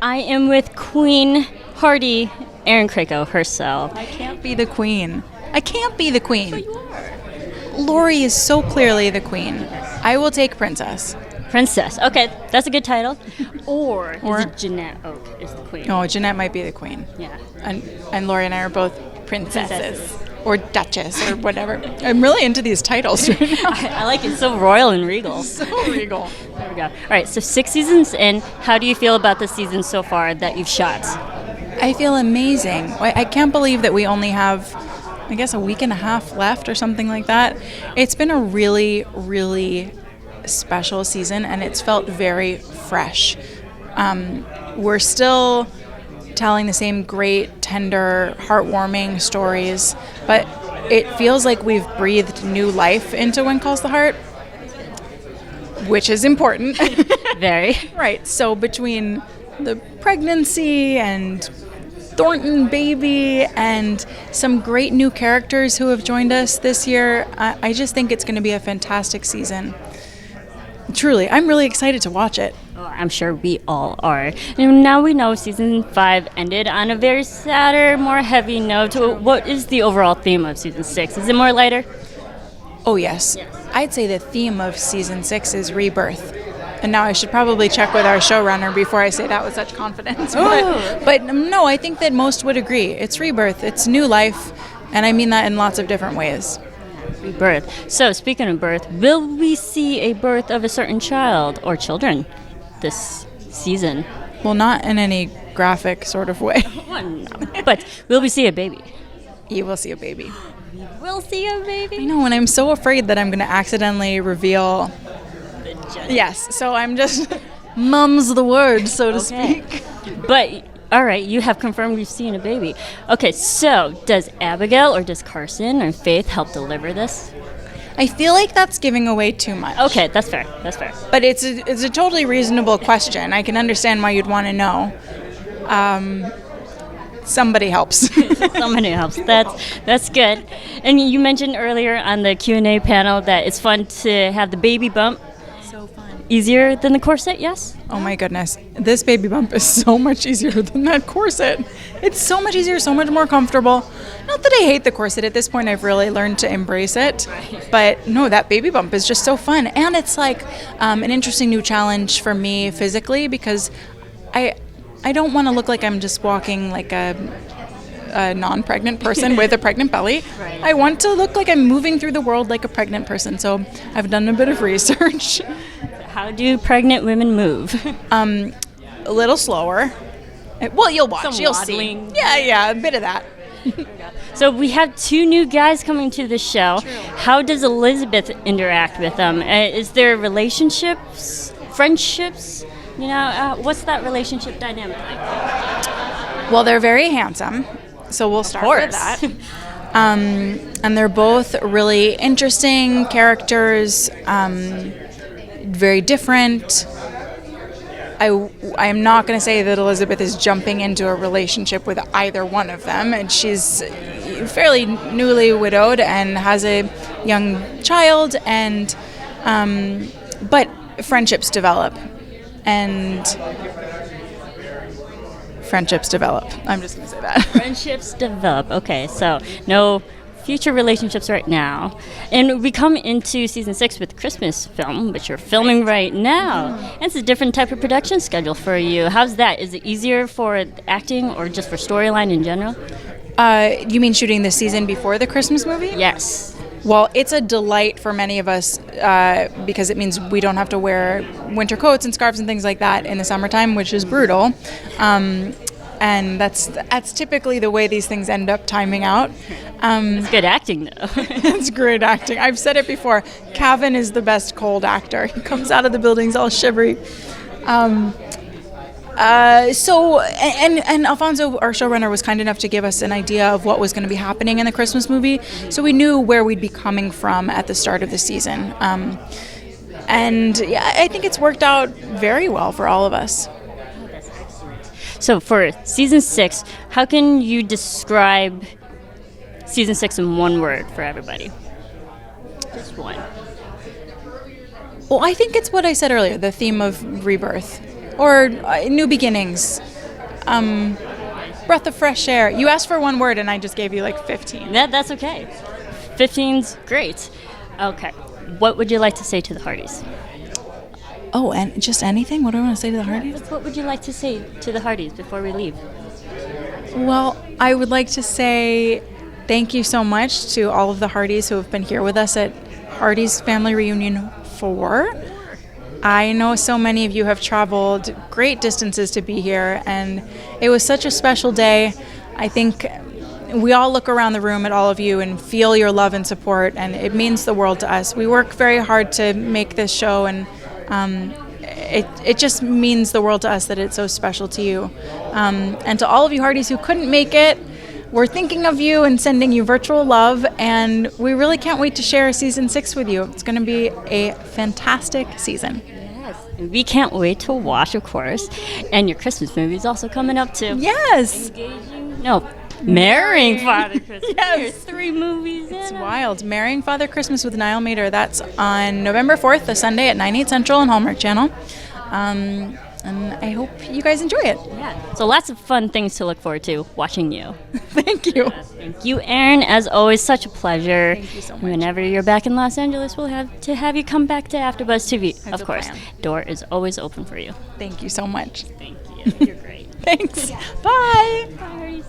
I am with Queen Hearty Erin Krakow herself. I can't be the queen. I can't be the queen. But you are. Lori is so clearly the queen. I will take princess. Princess. Okay, that's a good title. Or is it Jeanette Oak is the queen? Oh, Jeanette might be the queen. Yeah. And Lori and I are both princesses. Or duchess or whatever. I'm really into these titles right now. I like it. So royal and regal. So regal. There we go. All right, so 6 seasons in. How do you feel about the season so far that you've shot? I feel amazing. I can't believe that we only have, I guess, a week and a half left or something like that. It's been a really, really special season, and it's felt very fresh. We're still telling the same great, tender, heartwarming stories, but it feels like we've breathed new life into When Calls the Heart, which is important. Very. Right. So between the pregnancy and Thornton baby and some great new characters who have joined us this year, I just think it's going to be a fantastic season. Truly, I'm really excited to watch it. Oh, I'm sure we all are. And now we know season 5 ended on a very sadder, more heavy note. What is the overall theme of season 6? Is it more lighter? Oh, yes. I'd say the theme of season 6 is rebirth. And now I should probably check with our showrunner before I say that with such confidence. But no, I think that most would agree. It's rebirth. It's new life. And I mean that in lots of different ways. Rebirth. So, speaking of birth, will we see a birth of a certain child or children this season? Well, not in any graphic sort of way. Well, no. But will we see a baby? You will see a baby. We'll see a baby? I know, and I'm so afraid that I'm going to accidentally reveal. Yes, so I'm just mum's the word, so to speak. But, all right, you have confirmed you've seen a baby. Okay, so does Abigail or does Carson or Faith help deliver this? I feel like that's giving away too much. Okay, that's fair. That's fair. But it's a totally reasonable question. I can understand why you'd want to know. Somebody helps. Somebody helps. That's good. And you mentioned earlier on the Q&A panel that it's fun to have the baby bump. So fun. Easier than the corset, yes? Oh my goodness. This baby bump is so much easier than that corset. It's so much easier, so much more comfortable. Not that I hate the corset. At this point, I've really learned to embrace it. But no, that baby bump is just so fun. And it's like an interesting new challenge for me physically because I don't want to look like I'm just walking like a non-pregnant person with a pregnant belly. Right. I want to look like I'm moving through the world like a pregnant person. So I've done a bit of research. How do pregnant women move? A little slower. Well, you'll watch. Some You'll waddling. see. Yeah, a bit of that. So we have 2 new guys coming to the show. True. How does Elizabeth interact with them? Is there relationships, friendships? You know, what's that relationship dynamic like? Well, they're very handsome, so we'll start with that. And they're both really interesting characters, very different. I am not going to say that Elizabeth is jumping into a relationship with either one of them, and she's fairly newly widowed and has a young child, and but friendships develop. And friendships develop. I'm just going to say that. Friendships develop. Okay, so no future relationships right now. And we come into season 6 with Christmas film, which you're filming right now. And it's a different type of production schedule for you. How's that? Is it easier for acting or just for storyline in general? You mean shooting the season before the Christmas movie? Yes. Well, it's a delight for many of us because it means we don't have to wear winter coats and scarves and things like that in the summertime, which is brutal. And that's typically the way these things end up timing out. It's good acting, though. It's great acting. I've said it before. Keven is the best cold actor. He comes out of the buildings all shivery. And Alfonso, our showrunner, was kind enough to give us an idea of what was going to be happening in the Christmas movie, so we knew where we'd be coming from at the start of the season. And yeah, I think it's worked out very well for all of us. That's excellent. So for season 6, how can you describe season 6 in one word for everybody? Just one. Well, I think it's what I said earlier, the theme of rebirth or new beginnings. breath of fresh air. You asked for one word, and I just gave you like 15. That's okay. 15's great. Okay. What would you like to say to the Hearties? Oh, and just anything? What do I want to say to the Hearties? What would you like to say to the Hearties before we leave? Well, I would like to say thank you so much to all of the Hearties who have been here with us at Hearties Family Reunion 4. I know so many of you have traveled great distances to be here, and it was such a special day. I think we all look around the room at all of you and feel your love and support, and it means the world to us. We work very hard to make this show, and it just means the world to us that it's so special to you. And to all of you Hearties who couldn't make it, we're thinking of you and sending you virtual love, and we really can't wait to share season 6 with you. It's going to be a fantastic season. Yes, and we can't wait to watch, of course. And your Christmas movie is also coming up too. Yes. Marrying Father Christmas. Yes. There's 3 movies in It's it. wild. Marrying Father Christmas with Niall Mater. That's on November 4th, a Sunday at 9/8 Central on Hallmark Channel. And I hope you guys enjoy it. Yeah. So lots of fun things to look forward to watching you. Thank you. Thank you, Erin. As always, such a pleasure. Thank you so much. Whenever you're back in Los Angeles, we'll have you come back to AfterBuzz TV. That's of a course, plan. door is always open for you. Thank you so much. Thank you. You're great. Thanks. Bye. Bye.